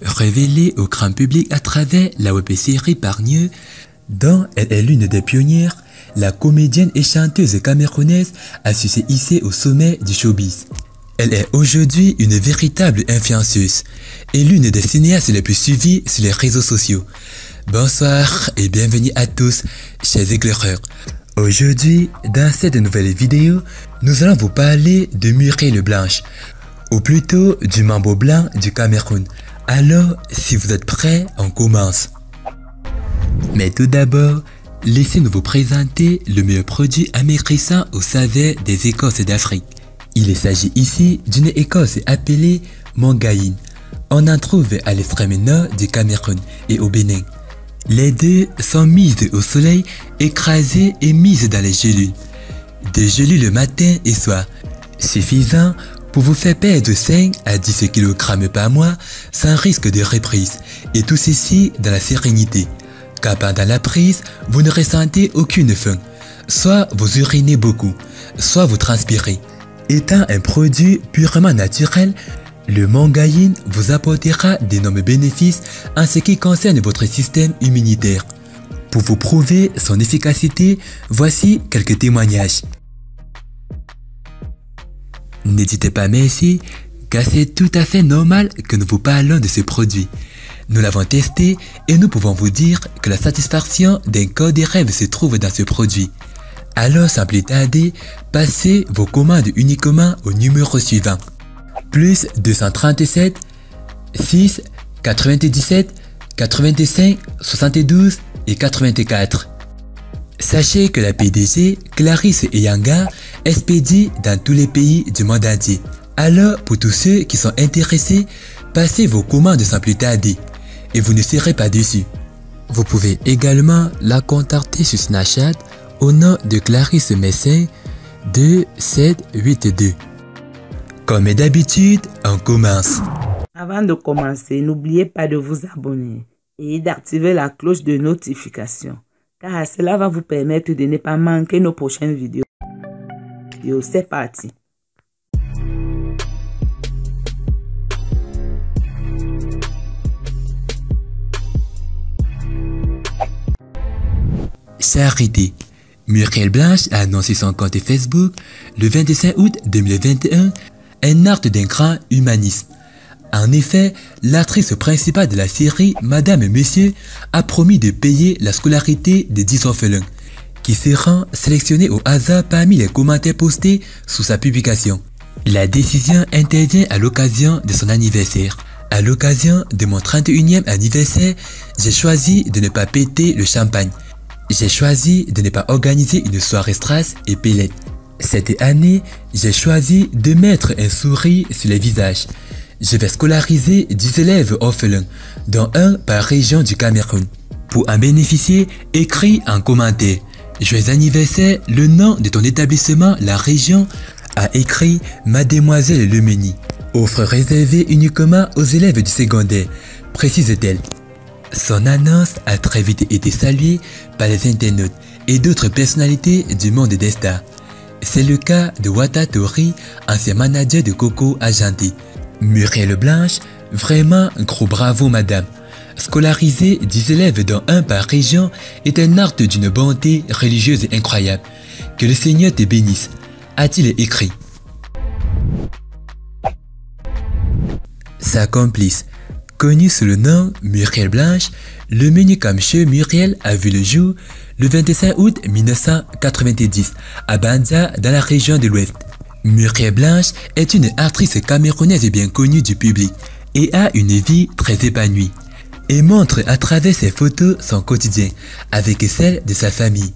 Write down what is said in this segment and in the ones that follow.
Révélée au grand public à travers la web-série Pargneux, dont elle est l'une des pionnières, la comédienne et chanteuse camerounaise a su se hisser au sommet du showbiz. Elle est aujourd'hui une véritable influenceuse et l'une des cinéastes les plus suivies sur les réseaux sociaux. Bonsoir et bienvenue à tous, chers éclaireurs. Aujourd'hui, dans cette nouvelle vidéo, nous allons vous parler de Muriel Blanche, ou plutôt du mambo blanc du Cameroun. Alors, si vous êtes prêts, on commence. Mais tout d'abord, laissez-nous vous présenter le meilleur produit amaigrissant au saveur des écorces d'Afrique. Il s'agit ici d'une écorce appelée mangaïne. On en trouve à l'extrême nord du Cameroun et au Bénin. Les deux sont mises au soleil, écrasées et mises dans les gélules. Des gélules le matin et soir, suffisant pour vous faire perdre 5 à 10 kg par mois sans risque de reprise, et tout ceci dans la sérénité, car pendant la prise, vous ne ressentez aucune faim. Soit vous urinez beaucoup, soit vous transpirez. Étant un produit purement naturel, le mangaïne vous apportera d'énormes bénéfices en ce qui concerne votre système immunitaire. Pour vous prouver son efficacité, voici quelques témoignages. N'hésitez pas merci, car c'est tout à fait normal que nous vous parlons de ce produit. Nous l'avons testé et nous pouvons vous dire que la satisfaction d'un corps des rêves se trouve dans ce produit. Alors sans plus tarder, passez vos commandes uniquement au numéro suivant. Plus 237 6 97 85 72 et 84. Sachez que la PDG, Clarisse Eyanga, expédie dans tous les pays du monde entier. Alors pour tous ceux qui sont intéressés, passez vos commandes sans plus tarder et vous ne serez pas déçus. Vous pouvez également la contacter sur Snapchat au nom de Clarisse Messin 2782. Comme d'habitude, on commence. Avant de commencer, n'oubliez pas de vous abonner et d'activer la cloche de notification, car cela va vous permettre de ne pas manquer nos prochaines vidéos. C'est parti. Charité. Muriel Blanche a annoncé son compte Facebook le 25 août 2021, un acte d'un grand humanisme. En effet, l'actrice principale de la série Madame et Monsieur a promis de payer la scolarité des 10 orphelins, qui seront sélectionnés au hasard parmi les commentaires postés sous sa publication. La décision intervient à l'occasion de son anniversaire. À l'occasion de mon 31e anniversaire, j'ai choisi de ne pas péter le champagne. J'ai choisi de ne pas organiser une soirée strass et pellette. Cette année, j'ai choisi de mettre un sourire sur les visages. Je vais scolariser 10 élèves orphelins, dont un par région du Cameroun. Pour en bénéficier, écris en commentaire « Joyeux anniversaire, le nom de ton établissement, la région » a écrit Mademoiselle Lemeni. Offre réservée uniquement aux élèves du secondaire, précise-t-elle. Son annonce a très vite été saluée par les internautes et d'autres personnalités du monde des stars. C'est le cas de Wata Tori, ancien manager de Coco Argenté. Muriel Blanche, vraiment gros bravo madame. Scolariser 10 élèves dont un par région est un acte d'une bonté religieuse incroyable. Que le Seigneur te bénisse, a-t-il écrit. Sa complice, connue sous le nom Muriel Blanche, le menu comme chez Muriel a vu le jour le 25 août 1990 à Bandia dans la région de l'Ouest. Muriel Blanche est une actrice camerounaise bien connue du public et a une vie très épanouie et montre à travers ses photos son quotidien avec celle de sa famille.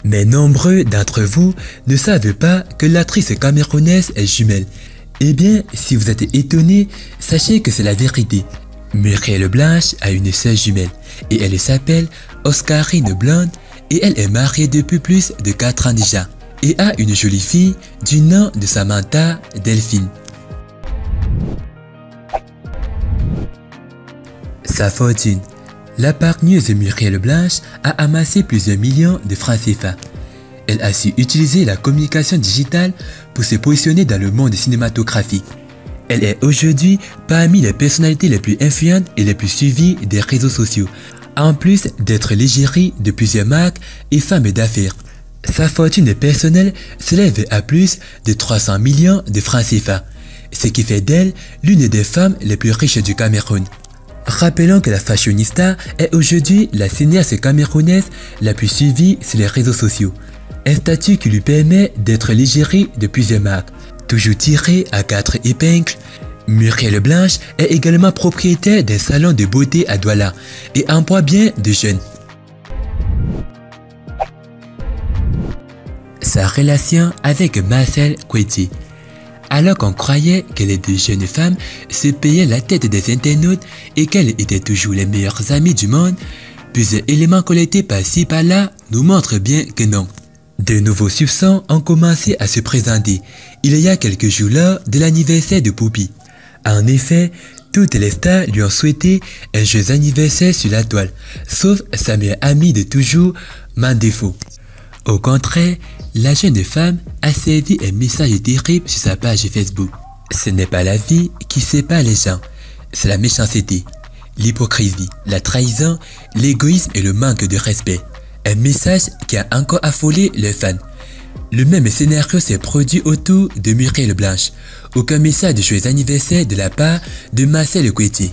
Mais nombreux d'entre vous ne savent pas que l'actrice camerounaise est jumelle. Eh bien, si vous êtes étonné, sachez que c'est la vérité. Muriel Blanche a une sœur jumelle et elle s'appelle Oscarine Blonde et elle est mariée depuis plus de 4 ans déjà et a une jolie fille du nom de Samantha Delphine. Sa fortune. La pargneuse Muriel Blanche a amassé plusieurs millions de francs CFA. Elle a su utiliser la communication digitale pour se positionner dans le monde cinématographique. Elle est aujourd'hui parmi les personnalités les plus influentes et les plus suivies des réseaux sociaux, en plus d'être l'égérie de plusieurs marques et femmes d'affaires. Sa fortune personnelle s'élève à plus de 300 millions de francs CFA, ce qui fait d'elle l'une des femmes les plus riches du Cameroun. Rappelons que la fashionista est aujourd'hui la cinéaste camerounaise la plus suivie sur les réseaux sociaux, un statut qui lui permet d'être l'égérie de plusieurs marques, toujours tirée à 4 épingles. Muriel Blanche est également propriétaire d'un salon de beauté à Douala et emploie bien de jeunes. Sa relation avec Marcel Koueti. Alors qu'on croyait que les deux jeunes femmes se payaient la tête des internautes et qu'elles étaient toujours les meilleures amies du monde, plusieurs éléments collectés par-ci par-là nous montrent bien que non. De nouveaux soupçons ont commencé à se présenter il y a quelques jours lors de l'anniversaire de Poupie. En effet, toutes les stars lui ont souhaité un joyeux anniversaire sur la toile, sauf sa meilleure amie de toujours, Mandefo. Au contraire, la jeune femme a servi un message terrible sur sa page Facebook. Ce n'est pas la vie qui sépare les gens, c'est la méchanceté, l'hypocrisie, la trahison, l'égoïsme et le manque de respect. Un message qui a encore affolé les fans. Le même scénario s'est produit autour de Muriel Blanche, aucun message de joyeux anniversaire de la part de Marcel Koueti.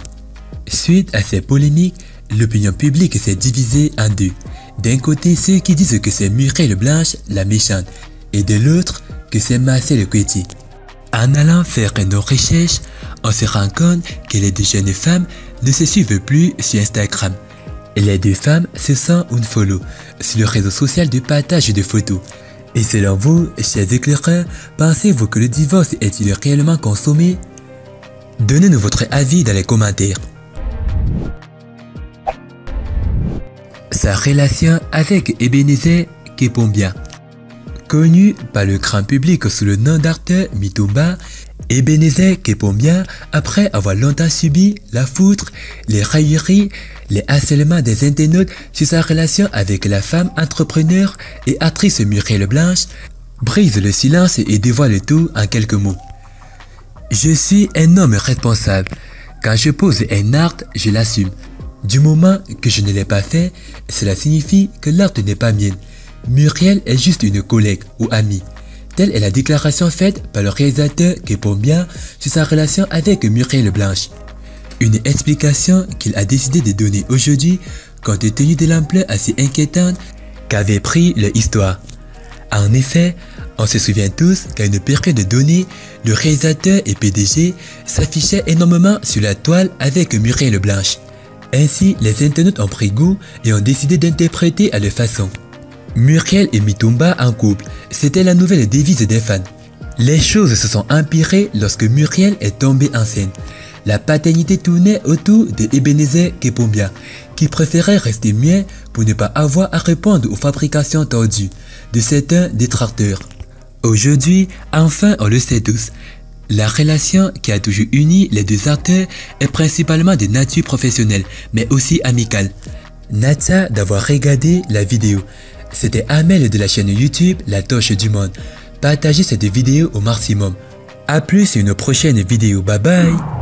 Suite à ces polémiques, l'opinion publique s'est divisée en deux. D'un côté, ceux qui disent que c'est Muriel Blanche la méchante, et de l'autre, que c'est Marcel Koueti. En allant faire nos recherches, on se rend compte que les deux jeunes femmes ne se suivent plus sur Instagram. Les deux femmes se sont unfollow sur le réseau social de partage de photos. Et selon vous, chers éclaireurs, pensez-vous que le divorce est-il réellement consommé? Donnez-nous votre avis dans les commentaires. Sa relation avec Ebenezer Kepombia. Connu par le grand public sous le nom d'acteur Mitumba, Ebenezer Kepombia, après avoir longtemps subi la foudre, les railleries, les harcèlements des internautes sur sa relation avec la femme entrepreneur et actrice Muriel Blanche, brise le silence et dévoile tout en quelques mots. Je suis un homme responsable. Quand je pose un acte, je l'assume. Du moment que je ne l'ai pas fait, cela signifie que l'acte n'est pas mien. Muriel est juste une collègue ou amie. Telle est la déclaration faite par le réalisateur Kepombia sur sa relation avec Muriel Blanche. Une explication qu'il a décidé de donner aujourd'hui compte tenu de l'ampleur assez inquiétante qu'avait pris leur histoire. En effet, on se souvient tous qu'à une période donnée, le réalisateur et PDG s'affichait énormément sur la toile avec Muriel Blanche. Ainsi, les internautes ont pris goût et ont décidé d'interpréter à leur façon. Muriel et Mitumba en couple, c'était la nouvelle devise des fans. Les choses se sont empirées lorsque Muriel est tombée enceinte. La paternité tournait autour de Ebenezer Kepombia, qui préférait rester muet pour ne pas avoir à répondre aux fabrications tordues de certains détracteurs. Aujourd'hui, enfin on le sait tous, la relation qui a toujours uni les deux acteurs est principalement de nature professionnelle, mais aussi amicale. Natia d'avoir regardé la vidéo. C'était Amel de la chaîne YouTube La Torche du Monde. Partagez cette vidéo au maximum. A plus sur une prochaine vidéo. Bye bye.